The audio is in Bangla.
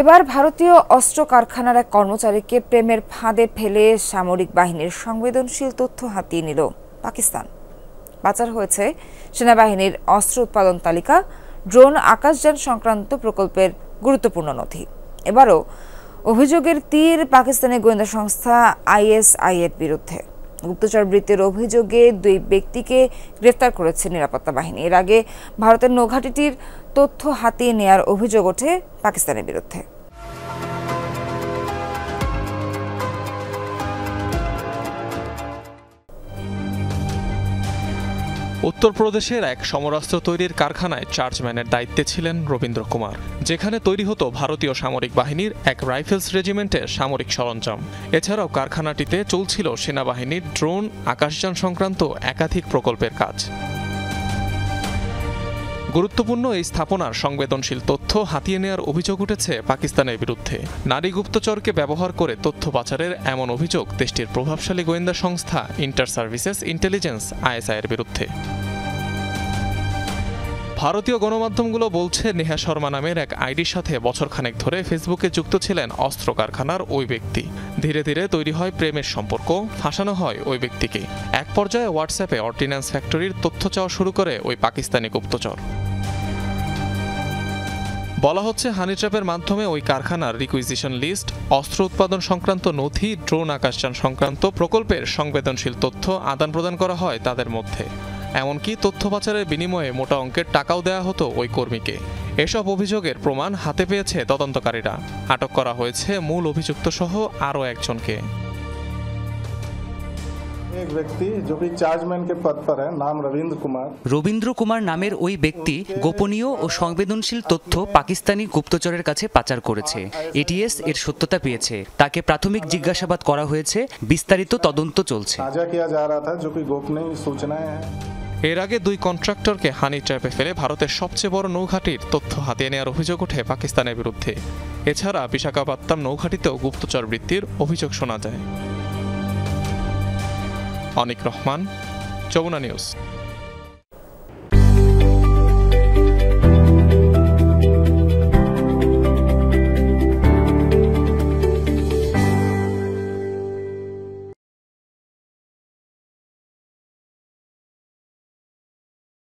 এবার ভারতীয় অস্ত্র কারখানার এক কর্মচারীকে প্রেমের ফাঁদে ফেলে সামরিক বাহিনীর সংবেদনশীল তথ্য হাতিয়ে নিল পাকিস্তান। পাচার হয়েছে সেনাবাহিনীর অস্ত্র উৎপাদন তালিকা, ড্রোন, আকাশযান সংক্রান্ত প্রকল্পের গুরুত্বপূর্ণ নথি। এবারও অভিযোগের তীর পাকিস্তানি গোয়েন্দা সংস্থা ISI এর বিরুদ্ধে। গুপ্তচর বৃত্তির অভিযোগে 2 ব্যক্তিকে গ্রেফতার করেছে নিরাপত্তা বাহিনী। এর আগে ভারতের নৌঘাঁটিটির তথ্য হাতিয়ে নেয়ার অভিযোগ ওঠে পাকিস্তানের বিরুদ্ধে। উত্তরপ্রদেশের এক সমরাস্ত্র তৈরির কারখানায় চার্জম্যানের দায়িত্বে ছিলেন রবীন্দ্র কুমার, যেখানে তৈরি হতো ভারতীয় সামরিক বাহিনীর এক রাইফেলস রেজিমেন্টের সামরিক সরঞ্জাম। এছাড়াও কারখানাটিতে চলছিল সেনাবাহিনীর ড্রোন, আকাশযান সংক্রান্ত একাধিক প্রকল্পের কাজ। গুরুত্বপূর্ণ এই স্থাপনার সংবেদনশীল তথ্য হাতিয়ে নেওয়ার অভিযোগ উঠেছে পাকিস্তানের বিরুদ্ধে। নারী গুপ্তচরকে ব্যবহার করে তথ্য পাচারের এমন অভিযোগ দেশটির প্রভাবশালী গোয়েন্দা সংস্থা ইন্টার সার্ভিসেস ইন্টেলিজেন্স ISI এর বিরুদ্ধে। ভারতীয় গণমাধ্যমগুলো বলছে, নেহা শর্মা নামের এক আইডির সাথে বছরখানেক ধরে ফেসবুকে যুক্ত ছিলেন অস্ত্র কারখানার ওই ব্যক্তি। ধীরে ধীরে তৈরি হয় প্রেমের সম্পর্ক, ফাঁসানো হয় ওই ব্যক্তিকে। এক পর্যায়ে হোয়াটসঅ্যাপে অর্ডিন্যান্স ফ্যাক্টরির তথ্য চাওয়া শুরু করে ওই পাকিস্তানি গুপ্তচর। বলা হচ্ছে, হানি ট্র্যাপের মাধ্যমে ওই কারখানার রিকুইজিশন লিস্ট, অস্ত্র উৎপাদন সংক্রান্ত নথি, ড্রোন, আকাশযান সংক্রান্ত প্রকল্পের সংবেদনশীল তথ্য আদান প্রদান করা হয় তাদের মধ্যে। এমনকি তথ্য পাচারের বিনিময়ে মোটা অঙ্কের টাকাও দেওয়া হতো ওই কর্মীকে। এসব অভিযোগের প্রমাণ হাতে পেয়েছে তদন্তকারীরা। আটক করা হয়েছে মূল অভিযুক্ত সহ আরও একজনকে। एक व्यक्ति जो कि चार्जमैन के पद पर है, नाम রবীন্দ্র কুমার নামের ওই ব্যক্তি গোপনীয় ও সংবেদনশীল তথ্য পাকিস্তানি গুপ্তচরের কাছে পাচার করেছে। ATS এর সত্যতা পেয়েছে। তাকে প্রাথমিক জিজ্ঞাসাবাদ করা হয়েছে, বিস্তারিত তদন্ত চলছে। এর আগে 2 কন্ট্রাক্টরকে হানি ট্র্যাপে ফেলে ভারতের সবচেয়ে বড় নৌঘাঁটির তথ্য হাতিয়ে নেওয়ার অভিযোগ ওঠে পাকিস্তানের বিরুদ্ধে। এছাড়া বিশাখাপত্তনম নৌঘাঁটিতেও গুপ্তচর বৃত্তির অভিযোগ শোনা যায়। অনিক রহমান, যমুনা নিউজ।